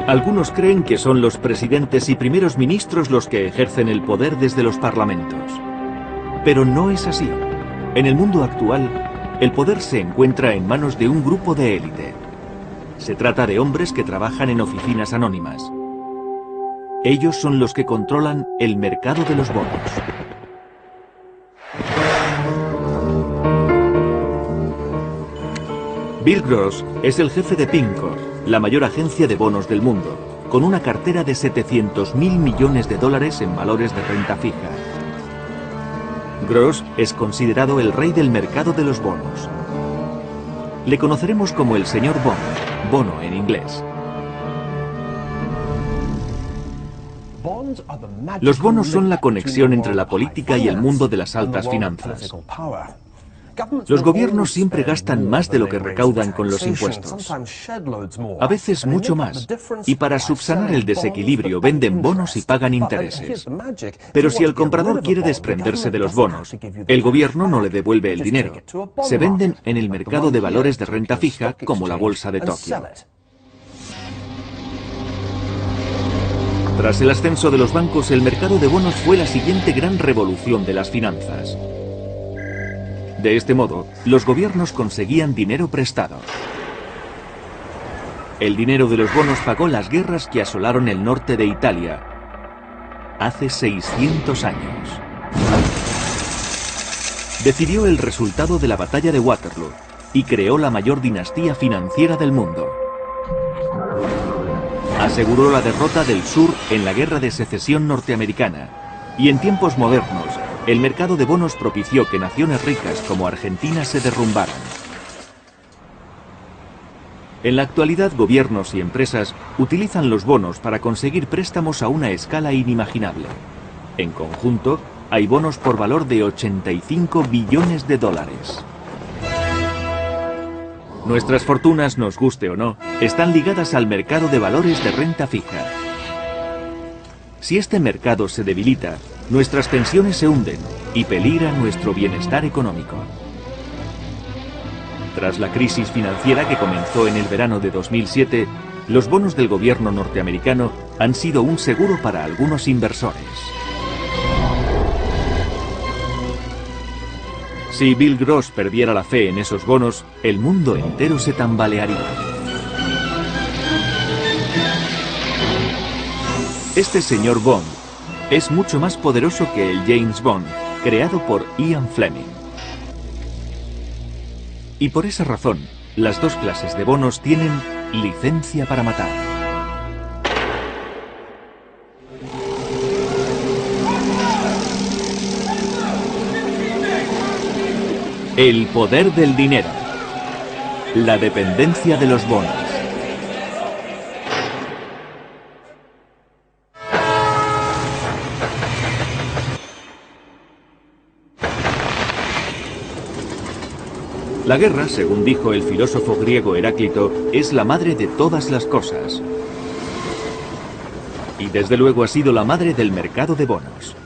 Algunos creen que son los presidentes y primeros ministros los que ejercen el poder desde los parlamentos. Pero no es así. En el mundo actual, el poder se encuentra en manos de un grupo de élite. Se trata de hombres que trabajan en oficinas anónimas. Ellos son los que controlan el mercado de los bonos. Bill Gross es el jefe de PIMCO, la mayor agencia de bonos del mundo, con una cartera de 700.000 millones de dólares en valores de renta fija. Gross es considerado el rey del mercado de los bonos. Le conoceremos como el señor Bond, bono en inglés. Los bonos son la conexión entre la política y el mundo de las altas finanzas. Los gobiernos siempre gastan más de lo que recaudan con los impuestos. A veces mucho más. Y para subsanar el desequilibrio venden bonos y pagan intereses. Pero si el comprador quiere desprenderse de los bonos, el gobierno no le devuelve el dinero. Se venden en el mercado de valores de renta fija como la bolsa de Tokio. Tras el ascenso de los bancos, el mercado de bonos fue la siguiente gran revolución de las finanzas. De este modo, los gobiernos conseguían dinero prestado. El dinero de los bonos pagó las guerras que asolaron el norte de Italia hace 600 años. Decidió el resultado de la batalla de Waterloo y creó la mayor dinastía financiera del mundo. Aseguró la derrota del sur en la Guerra de Secesión norteamericana y en tiempos modernos, el mercado de bonos propició que naciones ricas como Argentina se derrumbaran. En la actualidad, gobiernos y empresas utilizan los bonos para conseguir préstamos a una escala inimaginable. En conjunto, hay bonos por valor de 85 billones de dólares. Nuestras fortunas, nos guste o no, están ligadas al mercado de valores de renta fija. Si este mercado se debilita, nuestras pensiones se hunden y peligra nuestro bienestar económico. Tras la crisis financiera que comenzó en el verano de 2007, los bonos del gobierno norteamericano han sido un seguro para algunos inversores. Si Bill Gross perdiera la fe en esos bonos, el mundo entero se tambalearía. Este señor Bond es mucho más poderoso que el James Bond, creado por Ian Fleming. Y por esa razón, las dos clases de bonos tienen licencia para matar. El poder del dinero. La dependencia de los bonos. La guerra, según dijo el filósofo griego Heráclito, es la madre de todas las cosas. Y desde luego ha sido la madre del mercado de bonos.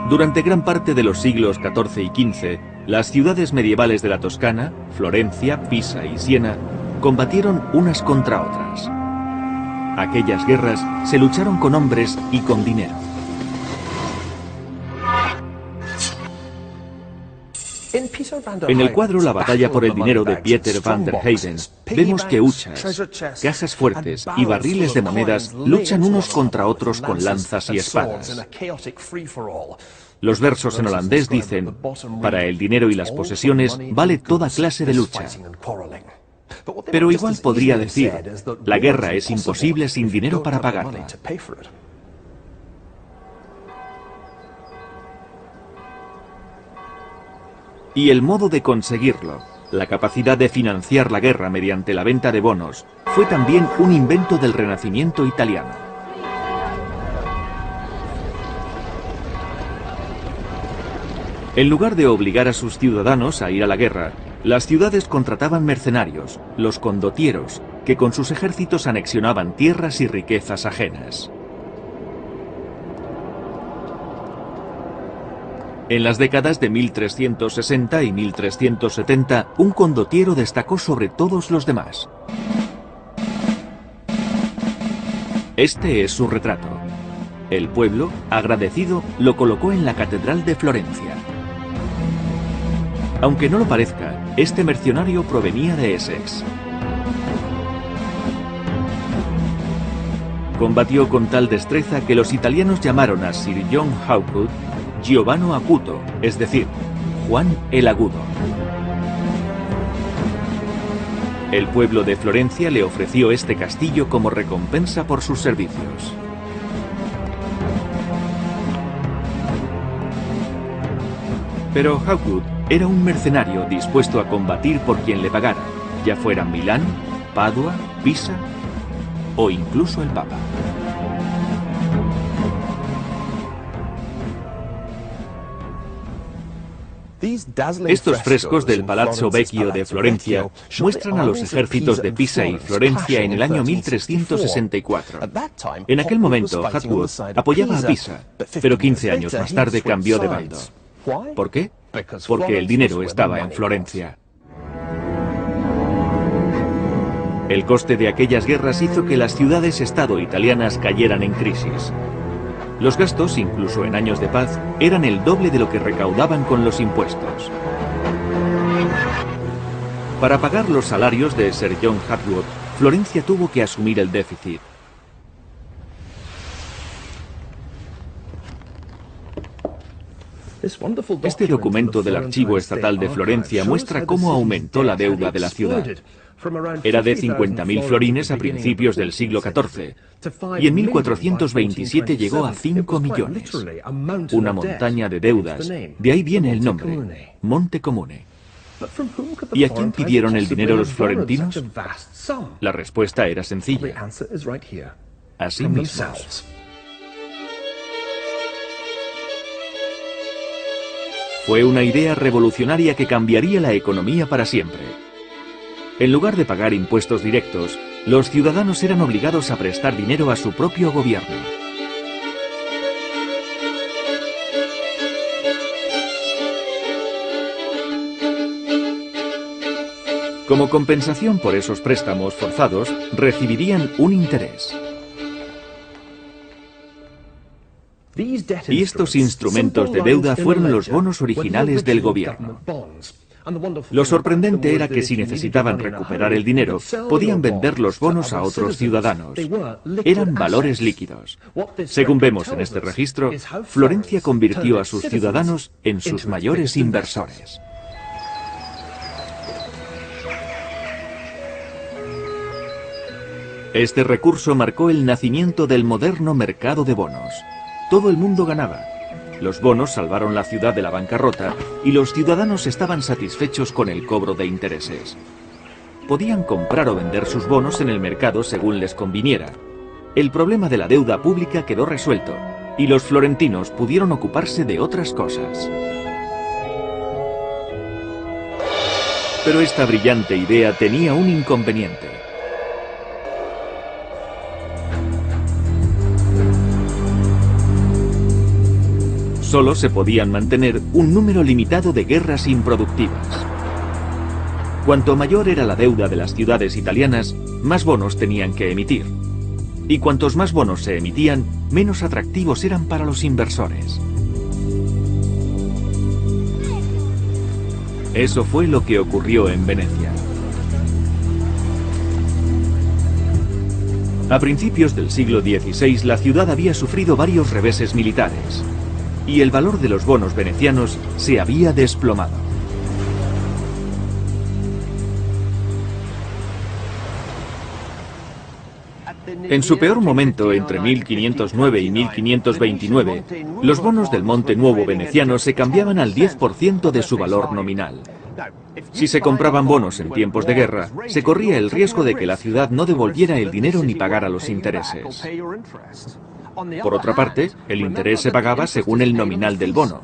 Durante gran parte de los siglos XIV y XV, las ciudades medievales de la Toscana, Florencia, Pisa y Siena, combatieron unas contra otras. Aquellas guerras se lucharon con hombres y con dinero. En el cuadro La batalla por el dinero de Pieter van der Heyden, vemos que huchas, cajas fuertes y barriles de monedas luchan unos contra otros con lanzas y espadas. Los versos en holandés dicen: para el dinero y las posesiones vale toda clase de lucha. Pero igual podría decir: la guerra es imposible sin dinero para pagarla. Y el modo de conseguirlo, la capacidad de financiar la guerra mediante la venta de bonos, fue también un invento del Renacimiento italiano. En lugar de obligar a sus ciudadanos a ir a la guerra, las ciudades contrataban mercenarios, los condottieros, que con sus ejércitos anexionaban tierras y riquezas ajenas. En las décadas de 1360 y 1370, un condottiero destacó sobre todos los demás. Este es su retrato. El pueblo, agradecido, lo colocó en la Catedral de Florencia. Aunque no lo parezca, este mercenario provenía de Essex. Combatió con tal destreza que los italianos llamaron a Sir John Hawkwood Giovanni Acuto, es decir, Juan el Agudo. El pueblo de Florencia le ofreció este castillo como recompensa por sus servicios. Pero Hawkwood era un mercenario dispuesto a combatir por quien le pagara, ya fuera Milán, Padua, Pisa o incluso el Papa. Estos frescos del Palazzo Vecchio de Florencia muestran a los ejércitos de Pisa y Florencia en el año 1364. En aquel momento, Hawkwood apoyaba a Pisa, pero 15 años más tarde cambió de bando. ¿Por qué? Porque el dinero estaba en Florencia. El coste de aquellas guerras hizo que las ciudades-estado italianas cayeran en crisis. Los gastos, incluso en años de paz, eran el doble de lo que recaudaban con los impuestos. Para pagar los salarios de Sir John Hawkwood, Florencia tuvo que asumir el déficit. Este documento del Archivo Estatal de Florencia muestra cómo aumentó la deuda de la ciudad. Era de 50.000 florines a principios del siglo XIV, y en 1427 llegó a 5 millones. Una montaña de deudas, de ahí viene el nombre, Monte Comune. ¿Y a quién pidieron el dinero los florentinos? La respuesta era sencilla: a sí mismos. Fue una idea revolucionaria que cambiaría la economía para siempre. En lugar de pagar impuestos directos, los ciudadanos eran obligados a prestar dinero a su propio gobierno. Como compensación por esos préstamos forzados, recibirían un interés. Y estos instrumentos de deuda fueron los bonos originales del gobierno. Lo sorprendente era que si necesitaban recuperar el dinero, podían vender los bonos a otros ciudadanos. Eran valores líquidos. Según vemos en este registro, Florencia convirtió a sus ciudadanos en sus mayores inversores. Este recurso marcó el nacimiento del moderno mercado de bonos. Todo el mundo ganaba. Los bonos salvaron la ciudad de la bancarrota y los ciudadanos estaban satisfechos con el cobro de intereses. Podían comprar o vender sus bonos en el mercado según les conviniera. El problema de la deuda pública quedó resuelto y los florentinos pudieron ocuparse de otras cosas. Pero esta brillante idea tenía un inconveniente. Solo se podían mantener un número limitado de guerras improductivas. Cuanto mayor era la deuda de las ciudades italianas, más bonos tenían que emitir. Y cuantos más bonos se emitían, menos atractivos eran para los inversores. Eso fue lo que ocurrió en Venecia. A principios del siglo XVI, la ciudad había sufrido varios reveses militares. Y el valor de los bonos venecianos se había desplomado. En su peor momento, entre 1509 y 1529, los bonos del Monte Nuovo veneciano se cambiaban al 10% de su valor nominal. Si se compraban bonos en tiempos de guerra, se corría el riesgo de que la ciudad no devolviera el dinero ni pagara los intereses. Por otra parte, el interés se pagaba según el nominal del bono.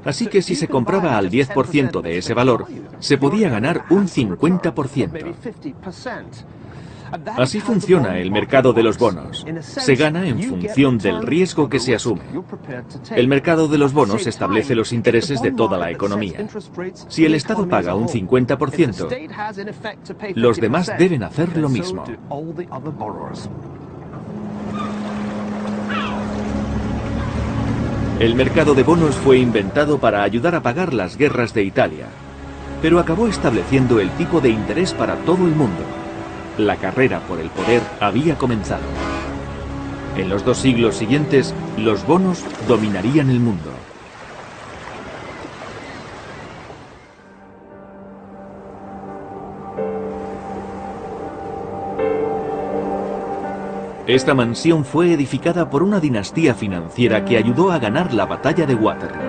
Así que si se compraba al 10% de ese valor, se podía ganar un 50%. Así funciona el mercado de los bonos. Se gana en función del riesgo que se asume. El mercado de los bonos establece los intereses de toda la economía. Si el Estado paga un 50%, los demás deben hacer lo mismo. El mercado de bonos fue inventado para ayudar a pagar las guerras de Italia, pero acabó estableciendo el tipo de interés para todo el mundo. La carrera por el poder había comenzado. En los 2 siglos siguientes, los bonos dominarían el mundo. Esta mansión fue edificada por una dinastía financiera que ayudó a ganar la batalla de Waterloo.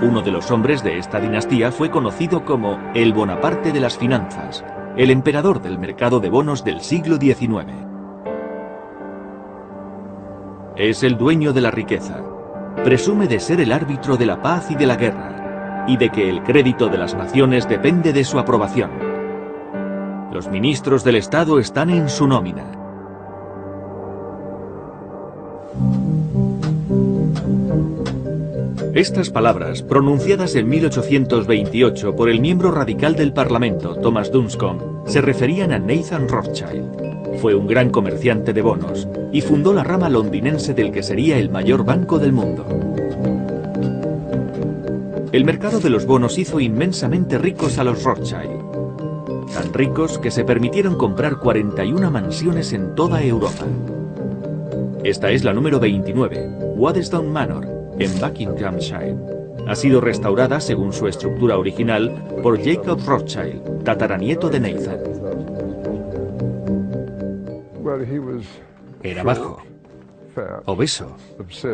Uno de los hombres de esta dinastía fue conocido como el Bonaparte de las finanzas, el emperador del mercado de bonos del siglo XIX. Es el dueño de la riqueza. Presume de ser el árbitro de la paz y de la guerra, y de que el crédito de las naciones depende de su aprobación. Los ministros del Estado están en su nómina. Estas palabras, pronunciadas en 1828 por el miembro radical del Parlamento, Thomas Dunscombe, se referían a Nathan Rothschild. Fue un gran comerciante de bonos y fundó la rama londinense del que sería el mayor banco del mundo. El mercado de los bonos hizo inmensamente ricos a los Rothschild. Tan ricos que se permitieron comprar 41 mansiones en toda Europa. Esta es la número 29, Waddesdon Manor, en Buckinghamshire. Ha sido restaurada según su estructura original por Jacob Rothschild, tataranieto de Nathan. Era bajo, obeso,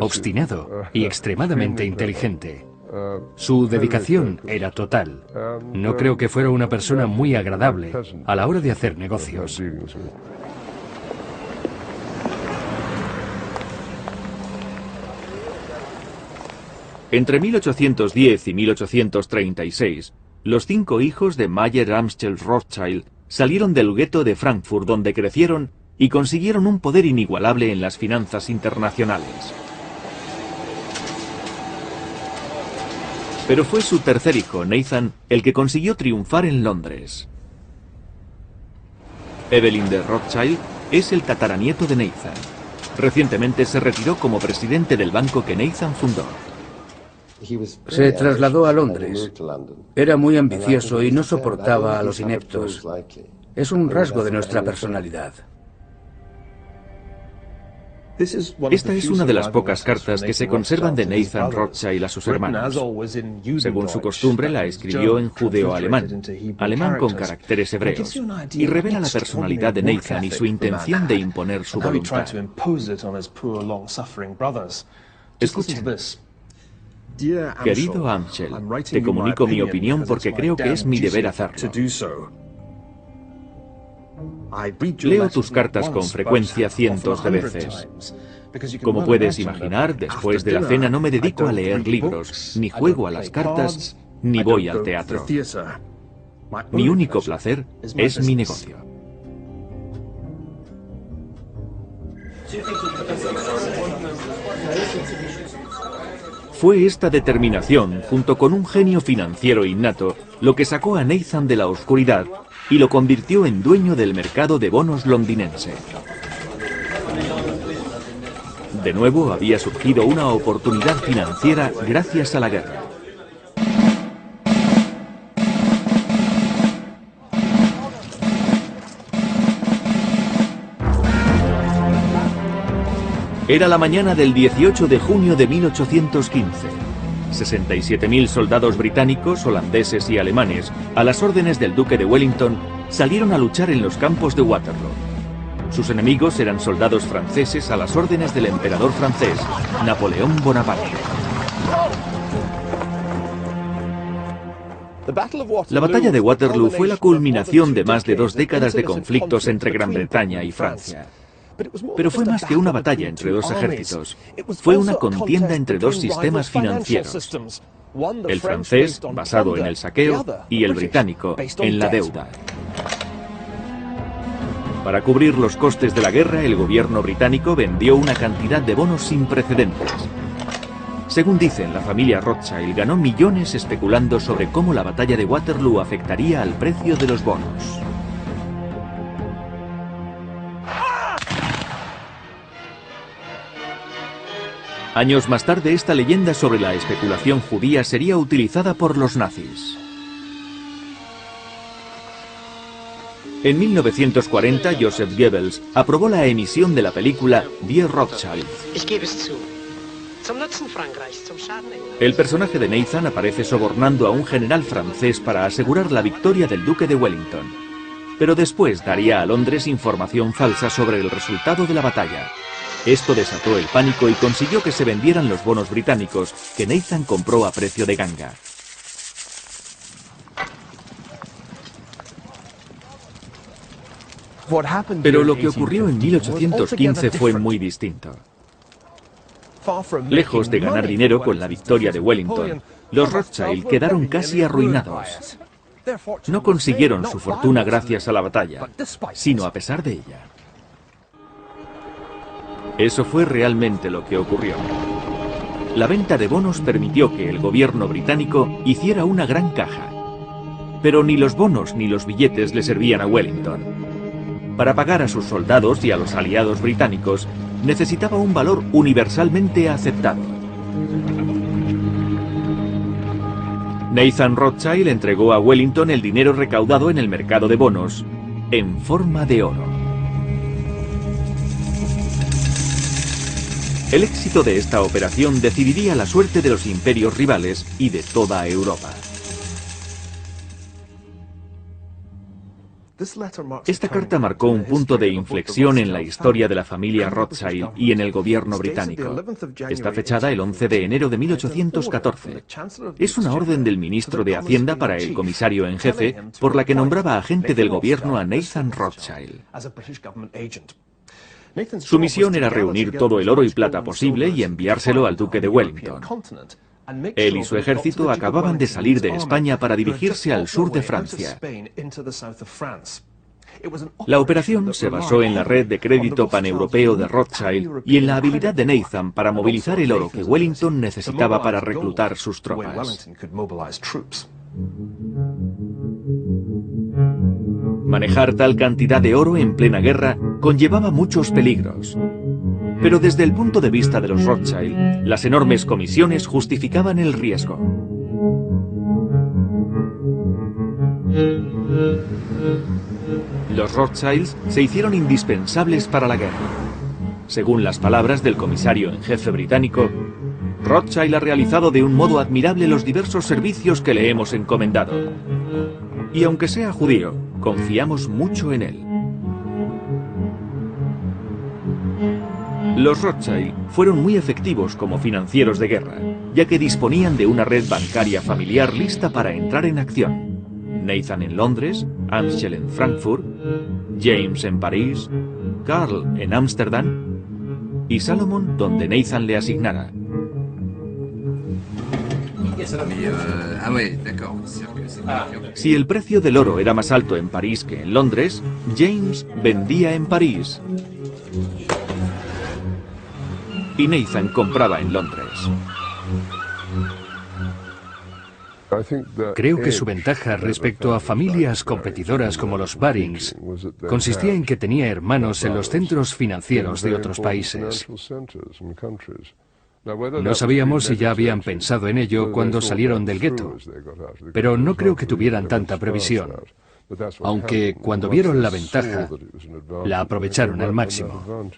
obstinado y extremadamente inteligente. Su dedicación era total. No creo que fuera una persona muy agradable a la hora de hacer negocios. Entre 1810 y 1836, los 5 hijos de Mayer Amschel Rothschild salieron del gueto de Frankfurt, donde crecieron y consiguieron un poder inigualable en las finanzas internacionales. Pero fue su tercer hijo, Nathan, el que consiguió triunfar en Londres. Evelyn de Rothschild es el tataranieto de Nathan. Recientemente se retiró como presidente del banco que Nathan fundó. Se trasladó a Londres. Era muy ambicioso y no soportaba a los ineptos. Es un rasgo de nuestra personalidad. Esta es una de las pocas cartas que se conservan de Nathan Rothschild a sus hermanos. Según su costumbre, la escribió en judeo-alemán, alemán con caracteres hebreos, y revela la personalidad de Nathan y su intención de imponer su voluntad. Escuchen. Querido Amschel, te comunico mi opinión porque creo que es mi deber hacerlo. Leo tus cartas con frecuencia cientos de veces. Como puedes imaginar, después de la cena no me dedico a leer libros, ni juego a las cartas, ni voy al teatro. Mi único placer es mi negocio. Fue esta determinación, junto con un genio financiero innato, lo que sacó a Nathan de la oscuridad y lo convirtió en dueño del mercado de bonos londinense. De nuevo había surgido una oportunidad financiera gracias a la guerra. Era la mañana del 18 de junio de 1815. 67.000 soldados británicos, holandeses y alemanes, a las órdenes del duque de Wellington, salieron a luchar en los campos de Waterloo. Sus enemigos eran soldados franceses a las órdenes del emperador francés, Napoleón Bonaparte. La batalla de Waterloo fue la culminación de más de 2 décadas de conflictos entre Gran Bretaña y Francia. Pero fue más que una batalla entre 2 ejércitos. Fue una contienda entre 2 sistemas financieros. El francés, basado en el saqueo, y el británico, en la deuda. Para cubrir los costes de la guerra, el gobierno británico vendió una cantidad de bonos sin precedentes. Según dicen, la familia Rothschild ganó millones especulando sobre cómo la batalla de Waterloo afectaría al precio de los bonos. Años más tarde, esta leyenda sobre la especulación judía sería utilizada por los nazis. En 1940, Joseph Goebbels aprobó la emisión de la película Die Rothschild. El personaje de Nathan aparece sobornando a un general francés para asegurar la victoria del duque de Wellington. Pero después daría a Londres información falsa sobre el resultado de la batalla. Esto desató el pánico y consiguió que se vendieran los bonos británicos que Nathan compró a precio de ganga. Pero lo que ocurrió en 1815 fue muy distinto. Lejos de ganar dinero con la victoria de Wellington, los Rothschild quedaron casi arruinados. No consiguieron su fortuna gracias a la batalla, sino a pesar de ella. Eso fue realmente lo que ocurrió. La venta de bonos permitió que el gobierno británico hiciera una gran caja. Pero ni los bonos ni los billetes le servían a Wellington. Para pagar a sus soldados y a los aliados británicos, necesitaba un valor universalmente aceptado. Nathan Rothschild entregó a Wellington el dinero recaudado en el mercado de bonos, en forma de oro. El éxito de esta operación decidiría la suerte de los imperios rivales y de toda Europa. Esta carta marcó un punto de inflexión en la historia de la familia Rothschild y en el gobierno británico. Está fechada el 11 de enero de 1814. Es una orden del ministro de Hacienda para el comisario en jefe, por la que nombraba agente del gobierno a Nathan Rothschild. Su misión era reunir todo el oro y plata posible y enviárselo al duque de Wellington. Él y su ejército acababan de salir de España para dirigirse al sur de Francia. La operación se basó en la red de crédito paneuropeo de Rothschild y en la habilidad de Nathan para movilizar el oro que Wellington necesitaba para reclutar sus tropas. Manejar tal cantidad de oro en plena guerra conllevaba muchos peligros. Pero desde el punto de vista de los Rothschild, las enormes comisiones justificaban el riesgo. Los Rothschilds se hicieron indispensables para la guerra. Según las palabras del comisario en jefe británico, Rothschild ha realizado de un modo admirable los diversos servicios que le hemos encomendado. Y aunque sea judío, confiamos mucho en él. Los Rothschild fueron muy efectivos como financieros de guerra, ya que disponían de una red bancaria familiar lista para entrar en acción. Nathan en Londres, Amschel en Frankfurt, James en París, Karl en Ámsterdam y Salomón donde Nathan le asignara. Si el precio del oro era más alto en París que en Londres, James vendía en París y Nathan compraba en Londres. Creo que su ventaja respecto a familias competidoras como los Barings consistía en que tenía hermanos en los centros financieros de otros países. No sabíamos si ya habían pensado en ello cuando salieron del gueto, pero no creo que tuvieran tanta previsión, aunque cuando vieron la ventaja, la aprovecharon al máximo.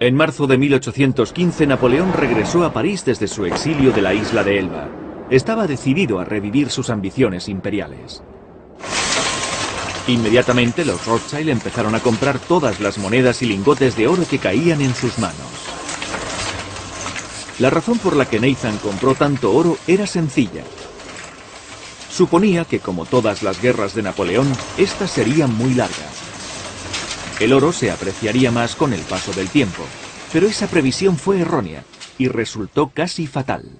En marzo de 1815, Napoleón regresó a París desde su exilio de la isla de Elba. Estaba decidido a revivir sus ambiciones imperiales. Inmediatamente los Rothschild empezaron a comprar todas las monedas y lingotes de oro que caían en sus manos. La razón por la que Nathan compró tanto oro era sencilla. Suponía que, como todas las guerras de Napoleón, estas serían muy largas. El oro se apreciaría más con el paso del tiempo, pero esa previsión fue errónea y resultó casi fatal.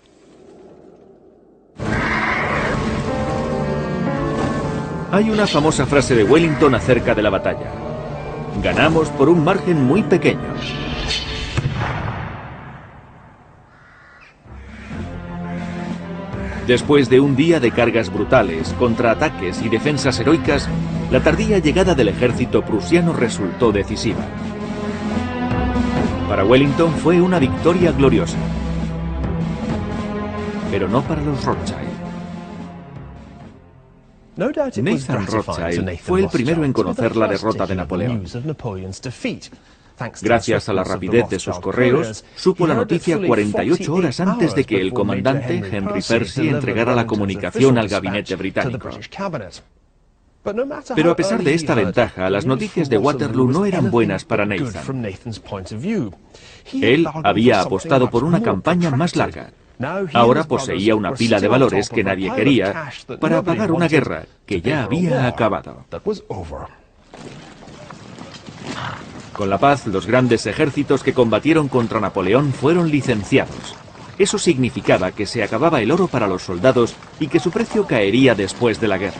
Hay una famosa frase de Wellington acerca de la batalla: ganamos por un margen muy pequeño. Después de un día de cargas brutales, contraataques y defensas heroicas, la tardía llegada del ejército prusiano resultó decisiva. Para Wellington fue una victoria gloriosa, pero no para los Rothschild. Nathan Rothschild fue el primero en conocer la derrota de Napoleón. Gracias a la rapidez de sus correos, supo la noticia 48 horas antes de que el comandante Henry Percy entregara la comunicación al gabinete británico. Pero a pesar de esta ventaja, las noticias de Waterloo no eran buenas para Nathan. Él había apostado por una campaña más larga. Ahora poseía una pila de valores que nadie quería para pagar una guerra que ya había acabado. Con la paz, los grandes ejércitos que combatieron contra Napoleón fueron licenciados. Eso significaba que se acababa el oro para los soldados y que su precio caería después de la guerra.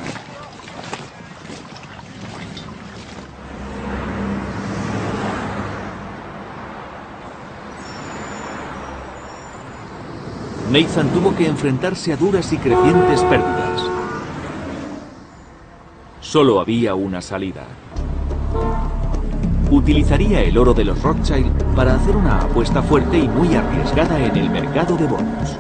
Nathan tuvo que enfrentarse a duras y crecientes pérdidas. Solo había una salida. Utilizaría el oro de los Rothschild para hacer una apuesta fuerte y muy arriesgada en el mercado de bonos.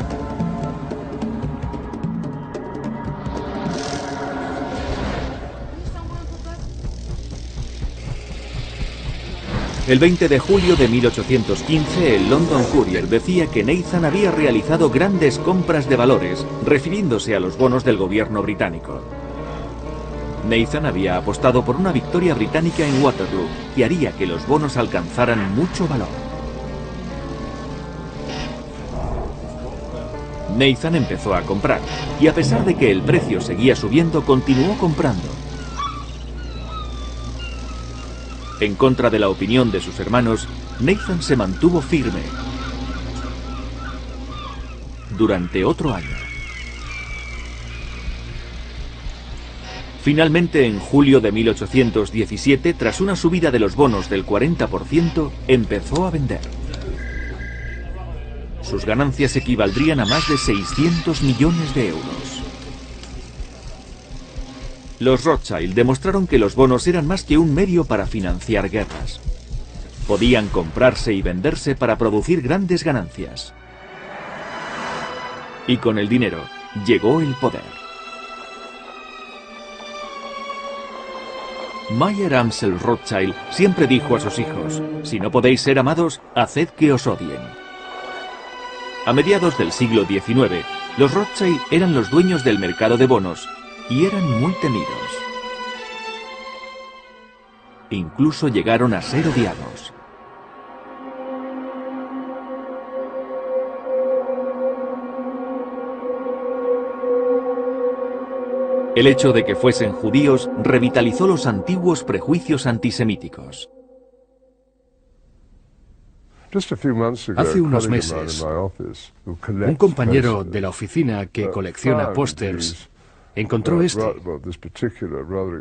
El 20 de julio de 1815, el London Courier decía que Nathan había realizado grandes compras de valores, refiriéndose a los bonos del gobierno británico. Nathan había apostado por una victoria británica en Waterloo, que haría que los bonos alcanzaran mucho valor. Nathan empezó a comprar, y a pesar de que el precio seguía subiendo, continuó comprando. En contra de la opinión de sus hermanos, Nathan se mantuvo firme durante otro año. Finalmente, en julio de 1817, tras una subida de los bonos del 40%, empezó a vender. Sus ganancias equivaldrían a más de 600 millones de euros. Los Rothschild demostraron que los bonos eran más que un medio para financiar guerras. Podían comprarse y venderse para producir grandes ganancias. Y con el dinero llegó el poder. Mayer Amschel Rothschild siempre dijo a sus hijos: si no podéis ser amados, haced que os odien. A mediados del siglo XIX, los Rothschild eran los dueños del mercado de bonos y eran muy temidos. Incluso llegaron a ser odiados. El hecho de que fuesen judíos revitalizó los antiguos prejuicios antisemíticos. Hace unos meses, un compañero de la oficina que colecciona pósters encontró este.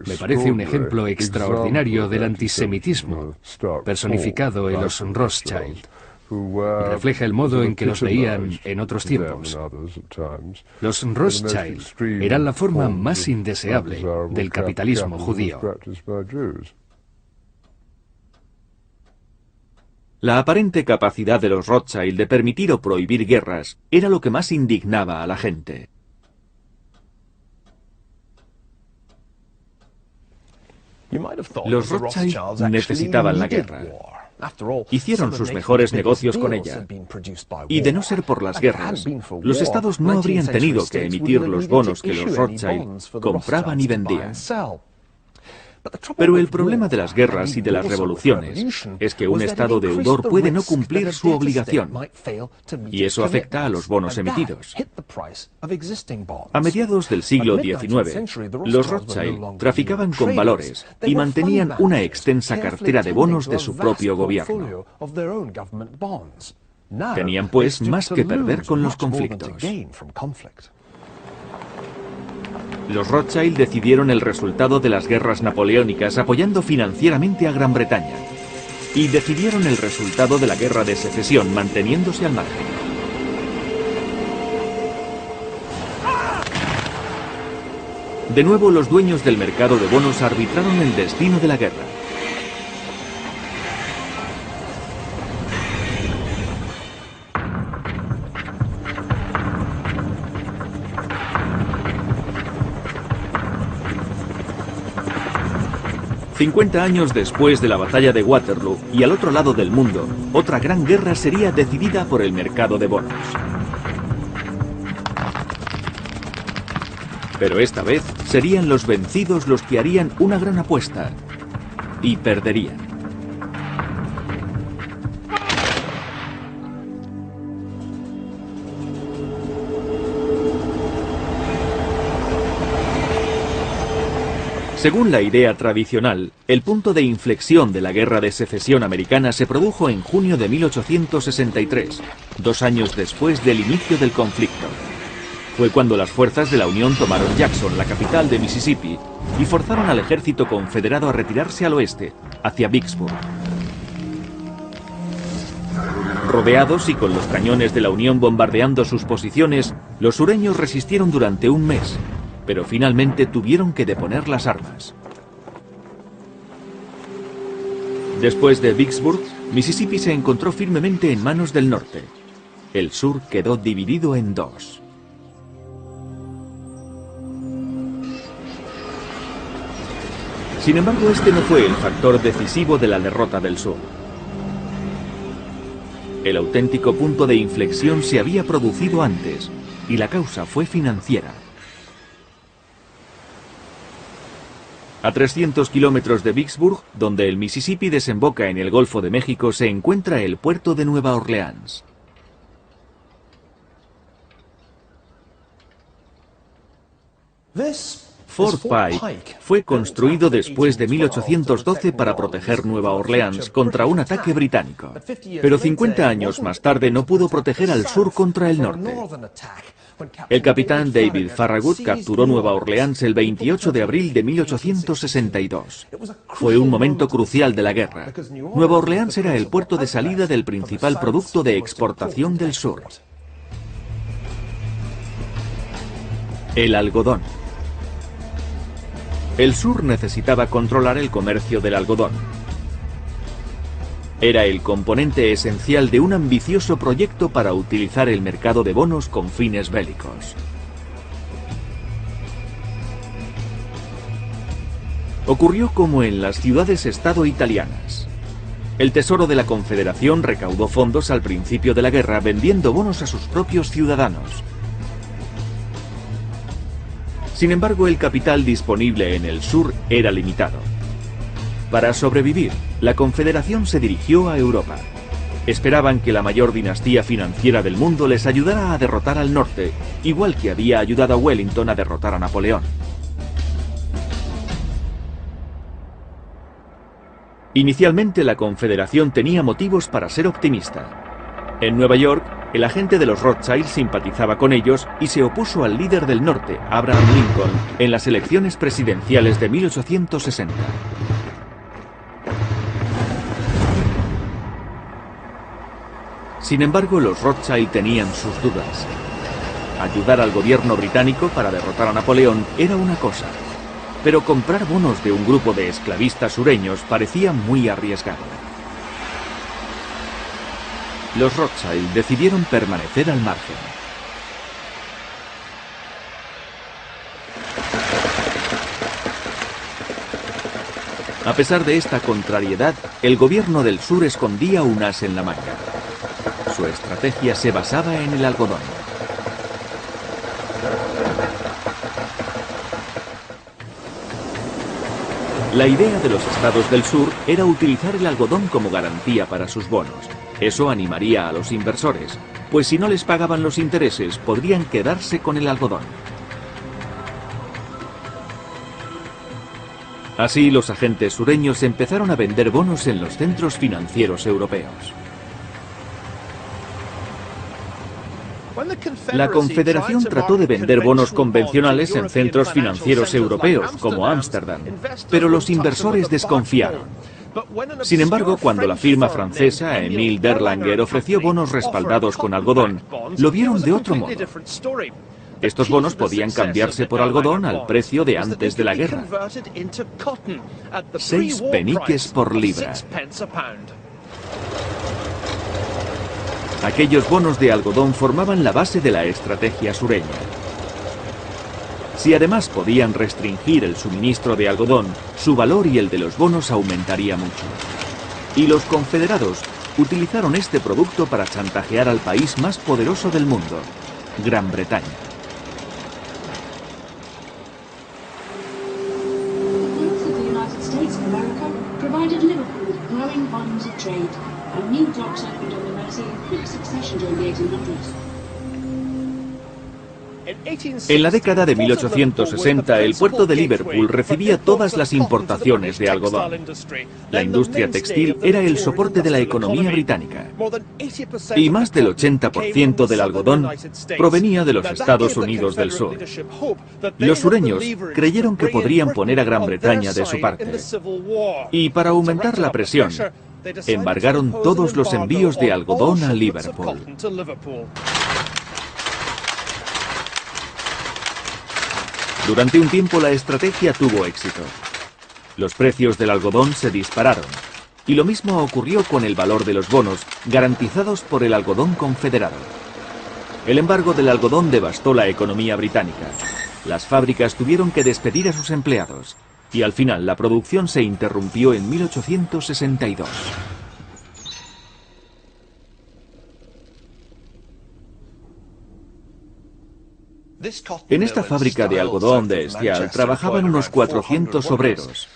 Me parece un ejemplo extraordinario del antisemitismo personificado en los Rothschild. Refleja el modo en que los veían en otros tiempos. Los Rothschild eran la forma más indeseable del capitalismo judío. La aparente capacidad de los Rothschild de permitir o prohibir guerras era lo que más indignaba a la gente. Los Rothschild necesitaban la guerra. Hicieron sus mejores negocios con ella. Y de no ser por las guerras, los estados no habrían tenido que emitir los bonos que los Rothschild compraban y vendían. Pero el problema de las guerras y de las revoluciones es que un estado deudor puede no cumplir su obligación, y eso afecta a los bonos emitidos. A mediados del siglo XIX, los Rothschild traficaban con valores y mantenían una extensa cartera de bonos de su propio gobierno. Tenían, pues, más que perder con los conflictos. Los Rothschild decidieron el resultado de las guerras napoleónicas apoyando financieramente a Gran Bretaña. Y decidieron el resultado de la Guerra de Secesión manteniéndose al margen. De nuevo, los dueños del mercado de bonos arbitraron el destino de la guerra. «50 años después de la batalla de Waterloo y al otro lado del mundo, otra gran guerra sería decidida por el mercado de bonos. Pero esta vez serían los vencidos los que harían una gran apuesta y perderían. Según la idea tradicional, el punto de inflexión de la Guerra de Secesión americana se produjo en junio de 1863, 2 años después del inicio del conflicto. Fue cuando las fuerzas de la Unión tomaron Jackson, la capital de Mississippi, y forzaron al ejército confederado a retirarse al oeste, hacia Vicksburg. Rodeados y con los cañones de la Unión bombardeando sus posiciones, los sureños resistieron durante un mes, pero finalmente tuvieron que deponer las armas. Después de Vicksburg, Mississippi se encontró firmemente en manos del norte. El sur quedó dividido en dos. Sin embargo, este no fue el factor decisivo de la derrota del sur. El auténtico punto de inflexión se había producido antes, y la causa fue financiera. A 300 kilómetros de Vicksburg, donde el Mississippi desemboca en el Golfo de México, se encuentra el puerto de Nueva Orleans. Fort Pike fue construido después de 1812 para proteger Nueva Orleans contra un ataque británico. Pero 50 años más tarde no pudo proteger al sur contra el norte. El capitán David Farragut capturó Nueva Orleans el 28 de abril de 1862. Fue un momento crucial de la guerra. Nueva Orleans era el puerto de salida del principal producto de exportación del sur: el algodón. El sur necesitaba controlar el comercio del algodón. Era el componente esencial de un ambicioso proyecto para utilizar el mercado de bonos con fines bélicos. Ocurrió como en las ciudades-estado italianas. El Tesoro de la Confederación recaudó fondos al principio de la guerra vendiendo bonos a sus propios ciudadanos. Sin embargo, el capital disponible en el sur era limitado. Para sobrevivir, la Confederación se dirigió a Europa. Esperaban que la mayor dinastía financiera del mundo les ayudara a derrotar al norte, igual que había ayudado a Wellington a derrotar a Napoleón. Inicialmente, la Confederación tenía motivos para ser optimista. En Nueva York, el agente de los Rothschild simpatizaba con ellos y se opuso al líder del norte, Abraham Lincoln, en las elecciones presidenciales de 1860. Sin embargo, los Rothschild tenían sus dudas. Ayudar al gobierno británico para derrotar a Napoleón era una cosa, pero comprar bonos de un grupo de esclavistas sureños parecía muy arriesgado. Los Rothschild decidieron permanecer al margen. A pesar de esta contrariedad, el gobierno del sur escondía un as en la manga. Su estrategia se basaba en el algodón. La idea de los estados del sur era utilizar el algodón como garantía para sus bonos. Eso animaría a los inversores, pues si no les pagaban los intereses, podrían quedarse con el algodón. Así, los agentes sureños empezaron a vender bonos en los centros financieros europeos. La Confederación trató de vender bonos convencionales en centros financieros europeos, como Ámsterdam, pero los inversores desconfiaron. Sin embargo, cuando la firma francesa Émile Berlanger ofreció bonos respaldados con algodón, lo vieron de otro modo. Estos bonos podían cambiarse por algodón al precio de antes de la guerra. 6 peniques por libra. Aquellos bonos de algodón formaban la base de la estrategia sureña. Si además podían restringir el suministro de algodón, su valor y el de los bonos aumentaría mucho. Y los confederados utilizaron este producto para chantajear al país más poderoso del mundo, Gran Bretaña. En la década de 1860, el puerto de Liverpool recibía todas las importaciones de algodón. La industria textil era el soporte de la economía británica. Y más del 80% del algodón provenía de los Estados Unidos del Sur. Los sureños creyeron que podrían poner a Gran Bretaña de su parte. Y para aumentar la presión, embargaron todos los envíos de algodón a Liverpool. Durante un tiempo la estrategia tuvo éxito. Los precios del algodón se dispararon, y lo mismo ocurrió con el valor de los bonos, garantizados por el algodón confederado. El embargo del algodón devastó la economía británica. Las fábricas tuvieron que despedir a sus empleados, y al final la producción se interrumpió en 1862. En esta fábrica de algodón de Estial trabajaban unos 400 obreros,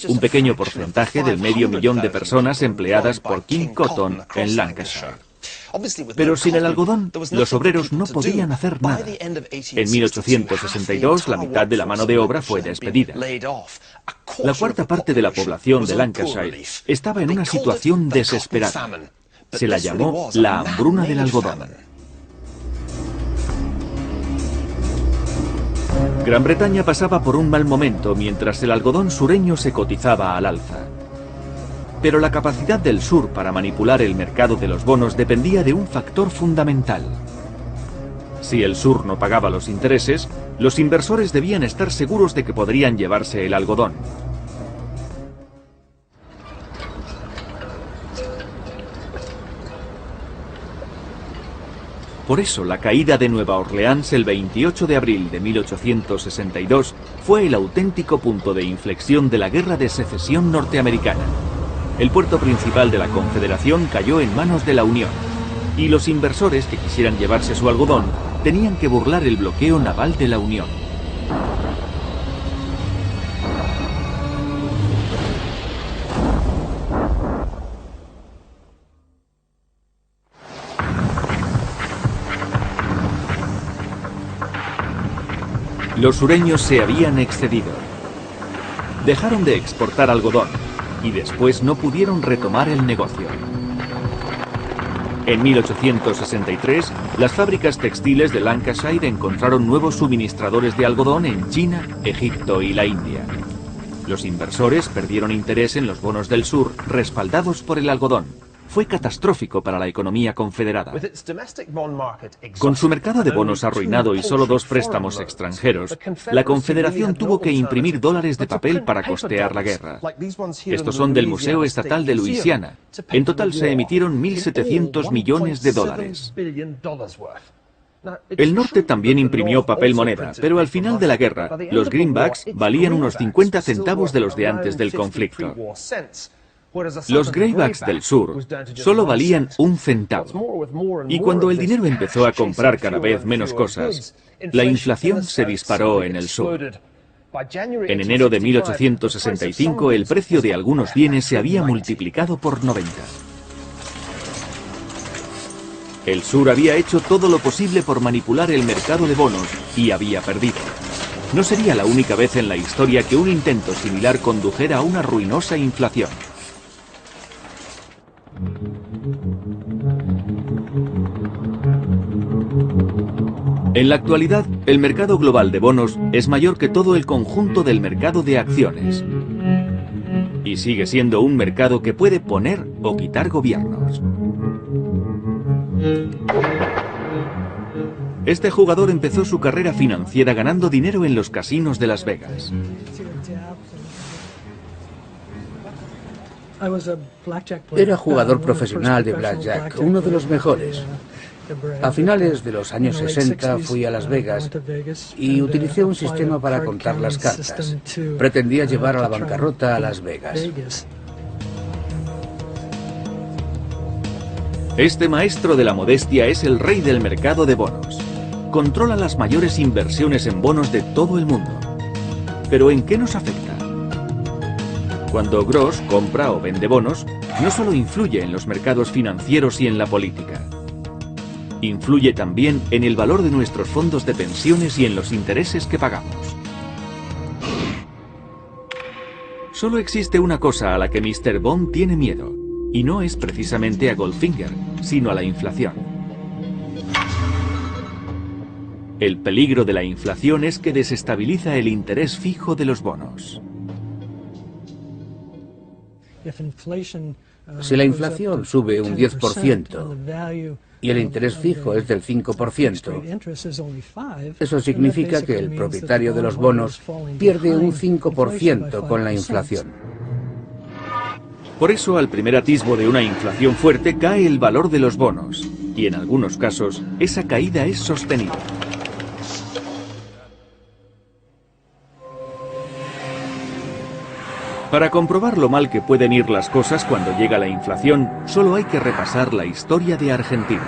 un pequeño porcentaje del 500.000 de personas empleadas por King Cotton en Lancashire. Pero sin el algodón, los obreros no podían hacer nada. En 1862, la mitad de la mano de obra fue despedida. La cuarta parte de la población de Lancashire estaba en una situación desesperada. Se la llamó la hambruna del algodón. Gran Bretaña pasaba por un mal momento mientras el algodón sureño se cotizaba al alza. Pero la capacidad del sur para manipular el mercado de los bonos dependía de un factor fundamental. Si el sur no pagaba los intereses, los inversores debían estar seguros de que podrían llevarse el algodón. Por eso, la caída de Nueva Orleans el 28 de abril de 1862 fue el auténtico punto de inflexión de la Guerra de Secesión norteamericana. El puerto principal de la Confederación cayó en manos de la Unión, y los inversores que quisieran llevarse su algodón tenían que burlar el bloqueo naval de la Unión. Los sureños se habían excedido. Dejaron de exportar algodón y después no pudieron retomar el negocio. En 1863, las fábricas textiles de Lancashire encontraron nuevos suministradores de algodón en China, Egipto y la India. Los inversores perdieron interés en los bonos del sur respaldados por el algodón. Fue catastrófico para la economía confederada. Con su mercado de bonos arruinado y solo 2 préstamos extranjeros, la Confederación tuvo que imprimir dólares de papel para costear la guerra. Estos son del Museo Estatal de Luisiana. En total se emitieron 1.700 millones de dólares. El norte también imprimió papel moneda, pero al final de la guerra, los greenbacks valían unos 50 centavos de los de antes del conflicto. Los greybacks del sur solo valían 1 centavo. Y cuando el dinero empezó a comprar cada vez menos cosas, la inflación se disparó en el sur. En enero de 1865 el precio de algunos bienes se había multiplicado por 90. El sur había hecho todo lo posible por manipular el mercado de bonos y había perdido. No sería la única vez en la historia que un intento similar condujera a una ruinosa inflación. En la actualidad, el mercado global de bonos es mayor que todo el conjunto del mercado de acciones. Y sigue siendo un mercado que puede poner o quitar gobiernos. Este jugador empezó su carrera financiera ganando dinero en los casinos de Las Vegas. Era jugador profesional de blackjack, uno de los mejores. A finales de los años 60 fui a Las Vegas y utilicé un sistema para contar las cartas. Pretendía llevar a la bancarrota a Las Vegas. Este maestro de la modestia es el rey del mercado de bonos. Controla las mayores inversiones en bonos de todo el mundo. ¿Pero en qué nos afecta? Cuando Gross compra o vende bonos, no solo influye en los mercados financieros y en la política. Influye también en el valor de nuestros fondos de pensiones y en los intereses que pagamos. Solo existe una cosa a la que Mr. Bond tiene miedo, y no es precisamente a Goldfinger, sino a la inflación. El peligro de la inflación es que desestabiliza el interés fijo de los bonos. Si la inflación sube un 10% y el interés fijo es del 5%, eso significa que el propietario de los bonos pierde un 5% con la inflación. Por eso, al primer atisbo de una inflación fuerte, cae el valor de los bonos, y en algunos casos, esa caída es sostenida. Para comprobar lo mal que pueden ir las cosas cuando llega la inflación, solo hay que repasar la historia de Argentina.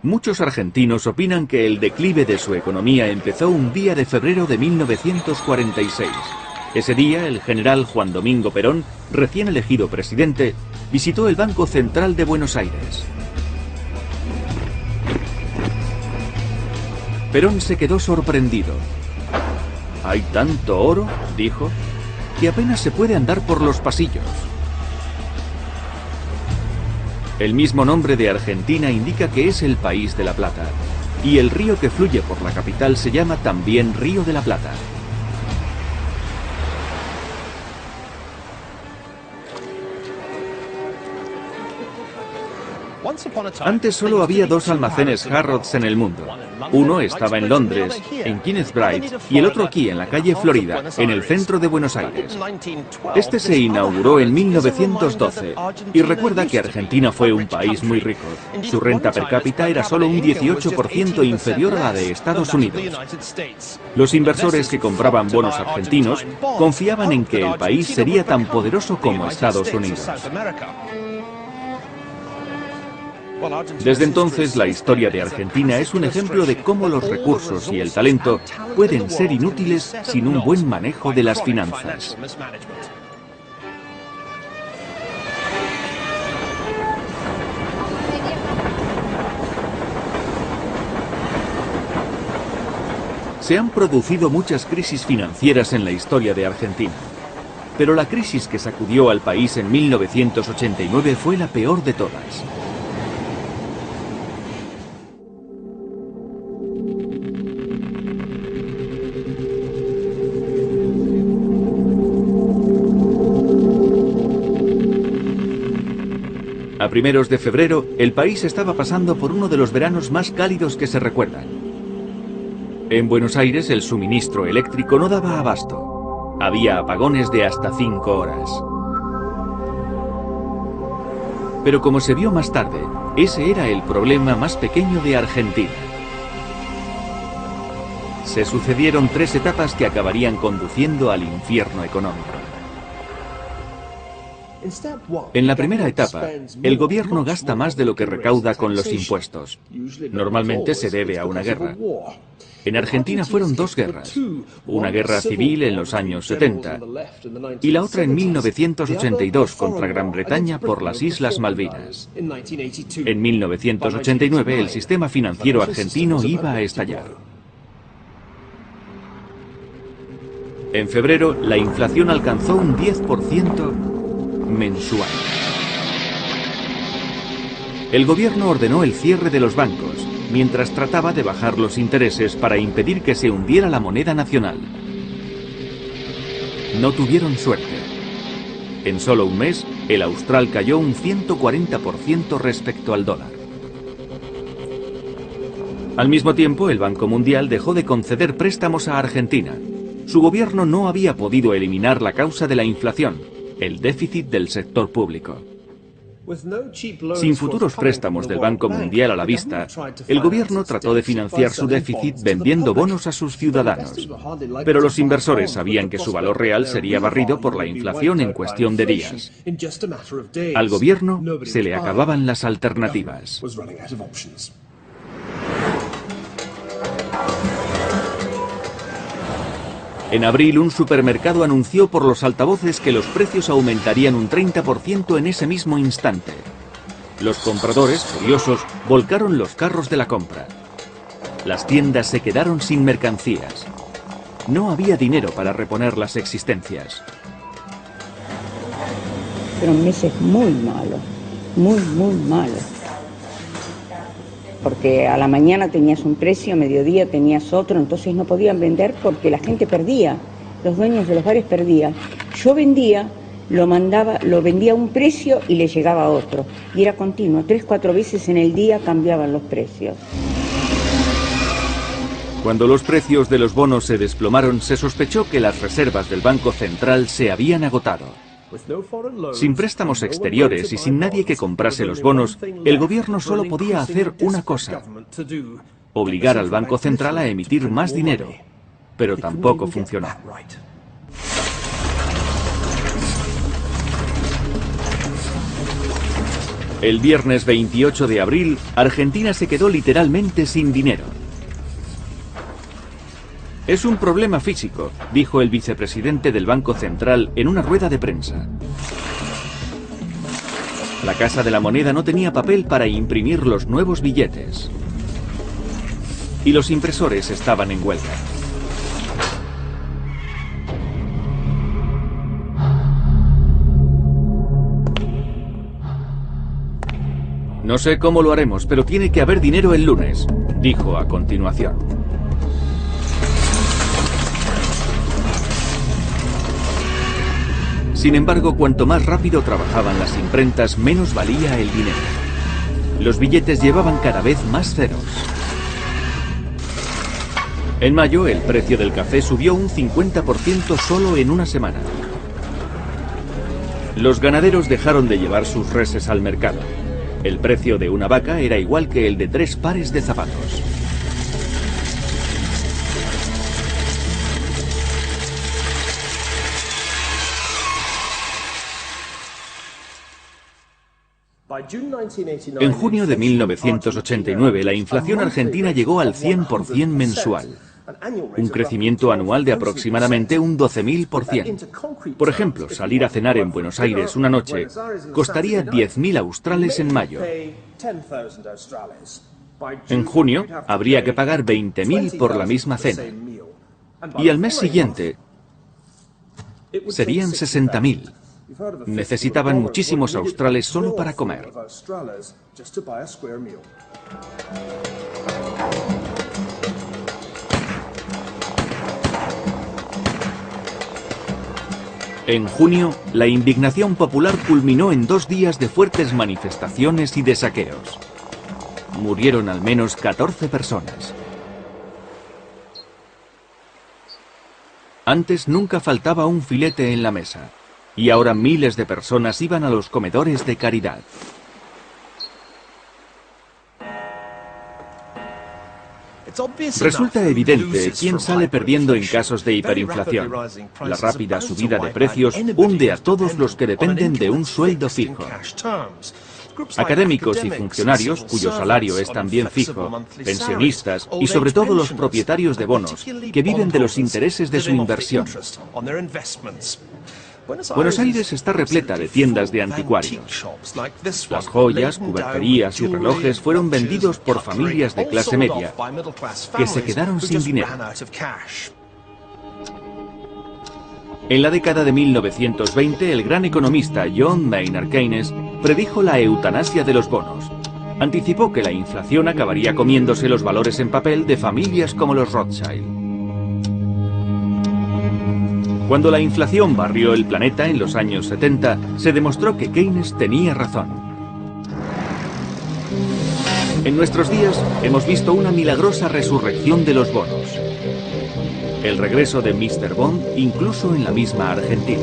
Muchos argentinos opinan que el declive de su economía empezó un día de febrero de 1946. Ese día, el general Juan Domingo Perón, recién elegido presidente, visitó el Banco Central de Buenos Aires. Perón se quedó sorprendido. «Hay tanto oro», dijo, «que apenas se puede andar por los pasillos». El mismo nombre de Argentina indica que es el país de la plata, y el río que fluye por la capital se llama también Río de la Plata. Antes solo había dos almacenes Harrods en el mundo. Uno estaba en Londres, en Kingsbridge, y el otro aquí, en la calle Florida, en el centro de Buenos Aires. Este se inauguró en 1912, y recuerda que Argentina fue un país muy rico. Su renta per cápita era solo un 18% inferior a la de Estados Unidos. Los inversores que compraban bonos argentinos confiaban en que el país sería tan poderoso como Estados Unidos. Desde entonces, la historia de Argentina es un ejemplo de cómo los recursos y el talento pueden ser inútiles sin un buen manejo de las finanzas. Se han producido muchas crisis financieras en la historia de Argentina, pero la crisis que sacudió al país en 1989 fue la peor de todas. A primeros de febrero, el país estaba pasando por uno de los veranos más cálidos que se recuerdan. En Buenos Aires el suministro eléctrico no daba abasto. Había apagones de hasta 5 horas. Pero como se vio más tarde, ese era el problema más pequeño de Argentina. Se sucedieron 3 etapas que acabarían conduciendo al infierno económico. En la primera etapa, el gobierno gasta más de lo que recauda con los impuestos. Normalmente se debe a una guerra. En Argentina fueron 2 guerras, una guerra civil en los años 70 y la otra en 1982 contra Gran Bretaña por las Islas Malvinas. En 1989 el sistema financiero argentino iba a estallar. En febrero la inflación alcanzó un 10% mensual. El gobierno ordenó el cierre de los bancos, mientras trataba de bajar los intereses para impedir que se hundiera la moneda nacional. No tuvieron suerte. En solo un mes, el austral cayó un 140% respecto al dólar. Al mismo tiempo, el Banco Mundial dejó de conceder préstamos a Argentina. Su gobierno no había podido eliminar la causa de la inflación, el déficit del sector público. Sin futuros préstamos del Banco Mundial a la vista, el gobierno trató de financiar su déficit vendiendo bonos a sus ciudadanos. Pero los inversores sabían que su valor real sería barrido por la inflación en cuestión de días. Al gobierno se le acababan las alternativas. En abril, un supermercado anunció por los altavoces que los precios aumentarían un 30% en ese mismo instante. Los compradores, furiosos, volcaron los carros de la compra. Las tiendas se quedaron sin mercancías. No había dinero para reponer las existencias. Fueron meses muy malos, muy malos. Porque a la mañana tenías un precio, a mediodía tenías otro, entonces no podían vender porque la gente perdía, los dueños de los bares perdían. Yo vendía, lo vendía a un precio y le llegaba a otro, y era continuo, 3 o 4 veces en el día cambiaban los precios. Cuando los precios de los bonos se desplomaron, se sospechó que las reservas del Banco Central se habían agotado. Sin préstamos exteriores y sin nadie que comprase los bonos, el gobierno solo podía hacer una cosa: obligar al Banco Central a emitir más dinero. Pero tampoco funcionó. El viernes 28 de abril, Argentina se quedó literalmente sin dinero. Es un problema físico, dijo el vicepresidente del Banco Central en una rueda de prensa. La Casa de la Moneda no tenía papel para imprimir los nuevos billetes. Y los impresores estaban en huelga. No sé cómo lo haremos, pero tiene que haber dinero el lunes, dijo a continuación. Sin embargo, cuanto más rápido trabajaban las imprentas, menos valía el dinero. Los billetes llevaban cada vez más ceros. En mayo, el precio del café subió un 50% solo en una semana. Los ganaderos dejaron de llevar sus reses al mercado. El precio de una vaca era igual que el de 3 pares de zapatos. En junio de 1989, la inflación argentina llegó al 100% mensual, un crecimiento anual de aproximadamente un 12.000%. Por ejemplo, salir a cenar en Buenos Aires una noche costaría 10.000 australes en mayo. En junio, habría que pagar 20.000 por la misma cena. Y al mes siguiente, serían 60.000. Necesitaban muchísimos australes solo para comer. En junio, la indignación popular culminó en 2 días de fuertes manifestaciones y de saqueos. Murieron al menos 14 personas. Antes nunca faltaba un filete en la mesa. Y ahora miles de personas iban a los comedores de caridad. Resulta evidente quién sale perdiendo en casos de hiperinflación. La rápida subida de precios hunde a todos los que dependen de un sueldo fijo. Académicos y funcionarios, cuyo salario es también fijo, pensionistas y sobre todo los propietarios de bonos, que viven de los intereses de su inversión. Buenos Aires está repleta de tiendas de anticuarios. Las joyas, cuberterías y relojes fueron vendidos por familias de clase media que se quedaron sin dinero. En la década de 1920, el gran economista John Maynard Keynes predijo la eutanasia de los bonos. Anticipó que la inflación acabaría comiéndose los valores en papel de familias como los Rothschild. Cuando la inflación barrió el planeta en los años 70, se demostró que Keynes tenía razón. En nuestros días hemos visto una milagrosa resurrección de los bonos. El regreso de Mr. Bond incluso en la misma Argentina.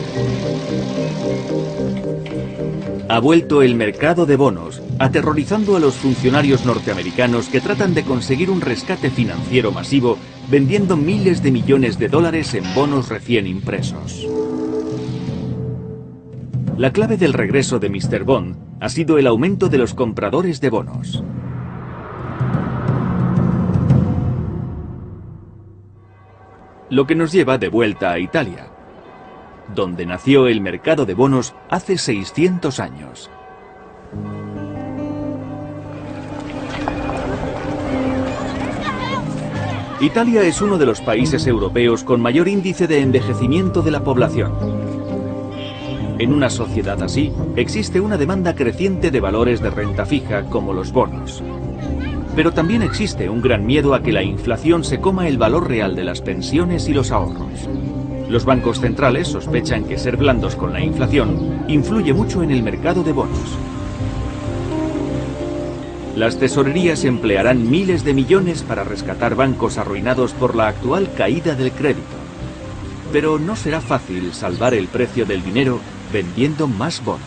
Ha vuelto el mercado de bonos, aterrorizando a los funcionarios norteamericanos que tratan de conseguir un rescate financiero masivo vendiendo miles de millones de dólares en bonos recién impresos. La clave del regreso de Mr. Bond ha sido el aumento de los compradores de bonos. Lo que nos lleva de vuelta a Italia, donde nació el mercado de bonos hace 600 años. Italia es uno de los países europeos con mayor índice de envejecimiento de la población. En una sociedad así, existe una demanda creciente de valores de renta fija como los bonos. Pero también existe un gran miedo a que la inflación se coma el valor real de las pensiones y los ahorros. Los bancos centrales sospechan que ser blandos con la inflación influye mucho en el mercado de bonos. Las tesorerías emplearán miles de millones para rescatar bancos arruinados por la actual caída del crédito. Pero no será fácil salvar el precio del dinero vendiendo más bonos.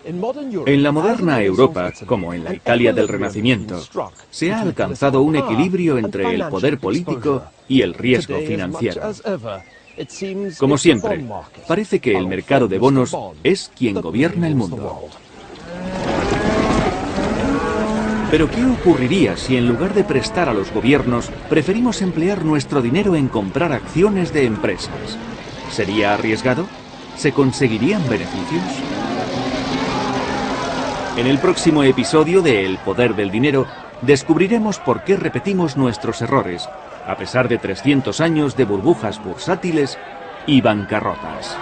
En la moderna Europa, como en la Italia del Renacimiento, se ha alcanzado un equilibrio entre el poder político y el riesgo financiero. Como siempre, parece que el mercado de bonos es quien gobierna el mundo. Pero ¿qué ocurriría si en lugar de prestar a los gobiernos, preferimos emplear nuestro dinero en comprar acciones de empresas? ¿Sería arriesgado? ¿Se conseguirían beneficios? En el próximo episodio de El Poder del Dinero, descubriremos por qué repetimos nuestros errores, a pesar de 300 años de burbujas bursátiles y bancarrotas.